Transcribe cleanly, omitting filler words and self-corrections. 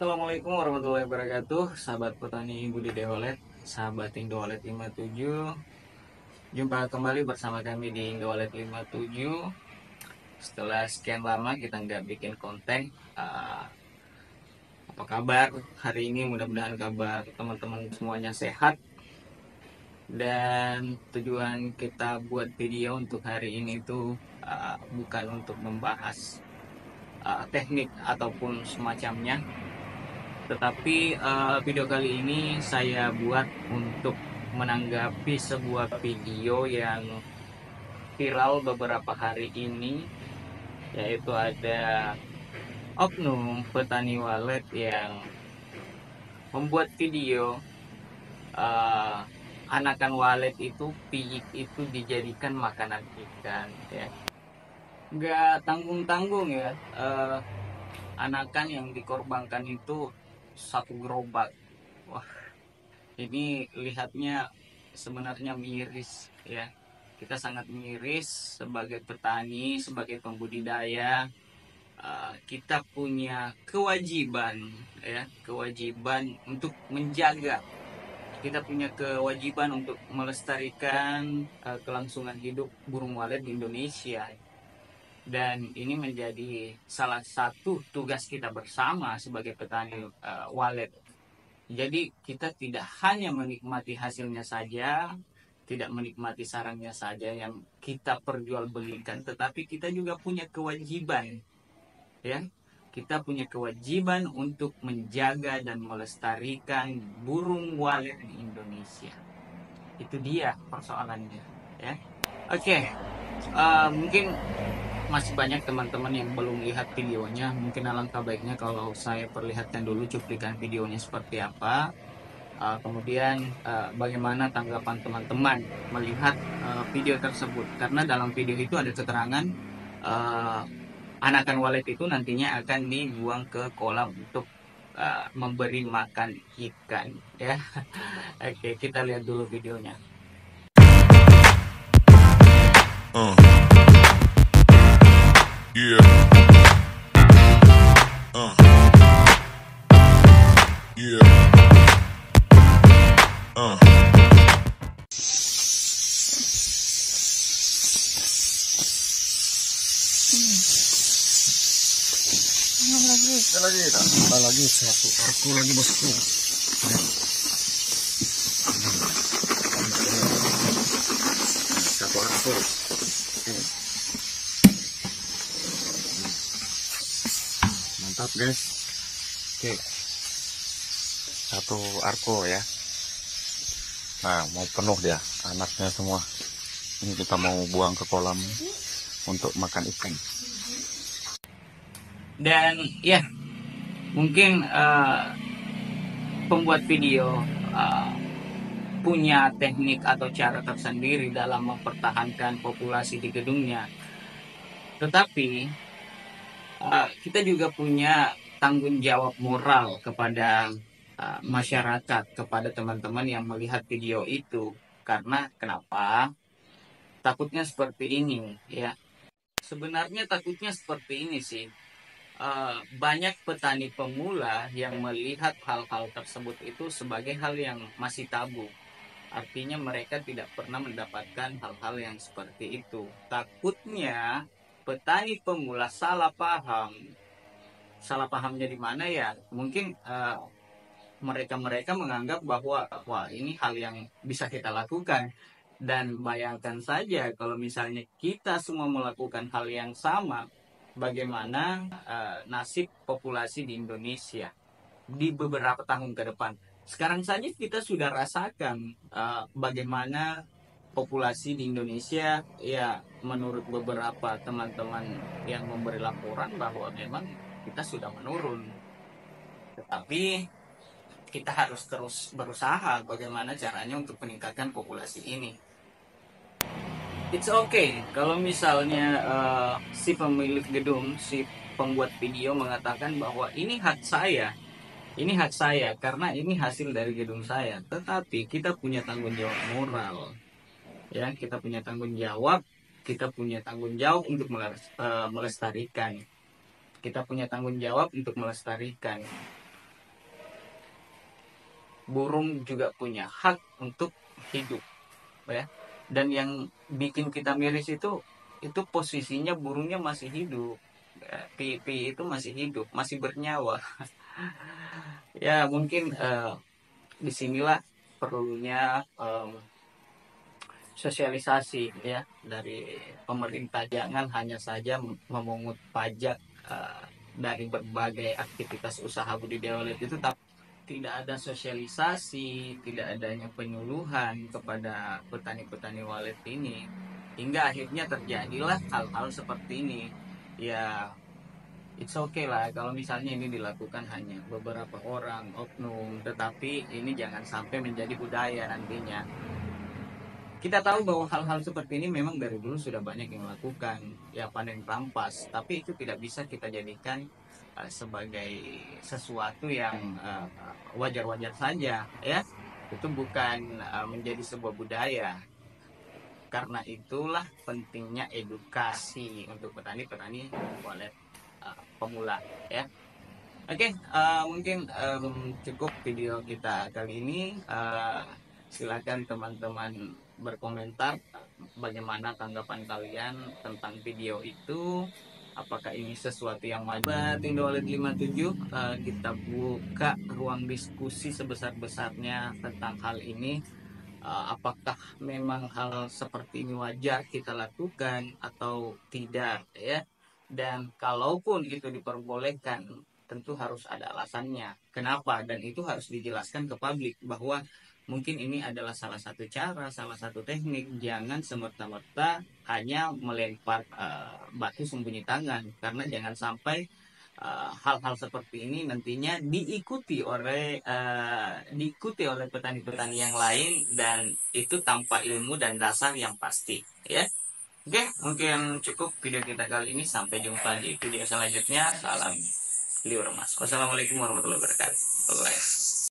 Assalamualaikum warahmatullahi wabarakatuh, sahabat petani budidaya Walet, sahabat Indo Walet 57. Jumpa kembali bersama kami di Indo Walet 57. Setelah sekian lama kita nggak bikin konten, apa kabar hari ini? Mudah-mudahan kabar teman-teman semuanya sehat. Dan tujuan kita buat video untuk hari ini tuh bukan untuk membahas teknik ataupun semacamnya, tetapi video kali ini saya buat untuk menanggapi sebuah video yang viral beberapa hari ini, yaitu ada oknum petani walet yang membuat video anakan walet itu, piyik itu dijadikan makanan ikan ya. Nggak tanggung-tanggung ya, anakan yang dikorbankan itu satu gerobak. Wah, ini lihatnya sebenarnya miris ya. Kita sangat miris sebagai petani, sebagai pembudidaya. Kita punya kewajiban ya, kewajiban untuk menjaga. Kita punya kewajiban untuk melestarikan kelangsungan hidup burung walet di Indonesia. Dan ini menjadi salah satu tugas kita bersama sebagai petani walet. Jadi kita tidak hanya menikmati hasilnya saja, tidak menikmati sarangnya saja yang kita perjualbelikan, tetapi kita juga punya kewajiban ya. Kita punya kewajiban untuk menjaga dan melestarikan burung walet di Indonesia. Itu dia persoalannya ya. Oke, mungkin masih banyak teman-teman yang belum lihat videonya. Mungkin alangkah baiknya kalau saya perlihatkan dulu cuplikan videonya seperti apa. Kemudian bagaimana tanggapan teman-teman melihat video tersebut. Karena dalam video itu ada keterangan anakan walet itu nantinya akan dibuang ke kolam untuk memberi makan ikan ya. Oke, kita lihat dulu videonya. Yeah. Yeah. lagi satu aku lagi bosku. Satu aku. Mantap guys. Oke. Satu arko ya. Nah, mau penuh dia, anaknya semua. Ini kita mau buang ke kolam untuk makan ikan. Dan ya, mungkin pembuat video punya teknik atau cara tersendiri dalam mempertahankan populasi di gedungnya. Tetapi kita juga punya tanggung jawab moral kepada masyarakat, kepada teman-teman yang melihat video itu. Karena kenapa? Takutnya seperti ini ya. Sebenarnya takutnya seperti ini sih. Banyak petani pemula yang melihat hal-hal tersebut itu sebagai hal yang masih tabu. Artinya mereka tidak pernah mendapatkan hal-hal yang seperti itu. Takutnya petani pemula salah paham. Salah pahamnya di mana ya? Mungkin mereka menganggap bahwa wah, ini hal yang bisa kita lakukan. Dan bayangkan saja kalau misalnya kita semua melakukan hal yang sama, bagaimana nasib populasi di Indonesia di beberapa tahun ke depan. Sekarang saja kita sudah rasakan bagaimana populasi di Indonesia ya, menurut beberapa teman-teman yang memberi laporan bahwa memang kita sudah menurun. Tetapi kita harus terus berusaha bagaimana caranya untuk meningkatkan populasi ini. It's okay kalau misalnya si pemilik gedung, si pembuat video mengatakan bahwa ini hak saya karena ini hasil dari gedung saya. Tetapi kita punya tanggung jawab moral, ya, kita punya tanggung jawab untuk melestarikan. Kita punya tanggung jawab untuk melestarikan. burung juga punya hak untuk hidup, ya. Dan yang bikin kita miris itu posisinya burungnya masih hidup, pipi itu masih hidup, masih bernyawa. Ya mungkin disinilah perlunya sosialisasi ya dari pemerintah, jangan hanya saja memungut pajak dari berbagai aktivitas usaha budidaya walet itu, tapi tidak ada sosialisasi, tidak adanya penyuluhan kepada petani-petani walet ini, hingga akhirnya terjadilah hal-hal seperti ini. Ya, it's okay lah kalau misalnya ini dilakukan hanya beberapa orang oknum, tetapi ini jangan sampai menjadi budaya nantinya. Kita tahu bahwa hal-hal seperti ini memang dari dulu sudah banyak yang melakukan, ya panen rampas, tapi itu tidak bisa kita jadikan sebagai sesuatu yang wajar-wajar saja, ya. Itu bukan menjadi sebuah budaya. Karena itulah pentingnya edukasi untuk petani-petani walet pemula, ya. Oke, mungkin cukup video kita kali ini. Silakan teman-teman berkomentar bagaimana tanggapan kalian tentang video itu. Apakah ini sesuatu yang wajar? Indo Walet 57, kita buka ruang diskusi sebesar-besarnya tentang hal ini. Apakah memang hal seperti ini wajar kita lakukan atau tidak, ya? Dan kalaupun itu diperbolehkan, tentu harus ada alasannya kenapa, dan itu harus dijelaskan ke publik bahwa mungkin ini adalah salah satu cara, salah satu teknik. Jangan semerta-merta hanya melempar batu sembunyi tangan, karena jangan sampai hal-hal seperti ini nantinya diikuti oleh petani-petani yang lain, dan itu tanpa ilmu dan dasar yang pasti, ya. Oke, mungkin cukup video kita kali ini. Sampai jumpa di video selanjutnya. Salam liur mas. Wassalamualaikum warahmatullahi wabarakatuh. Bye.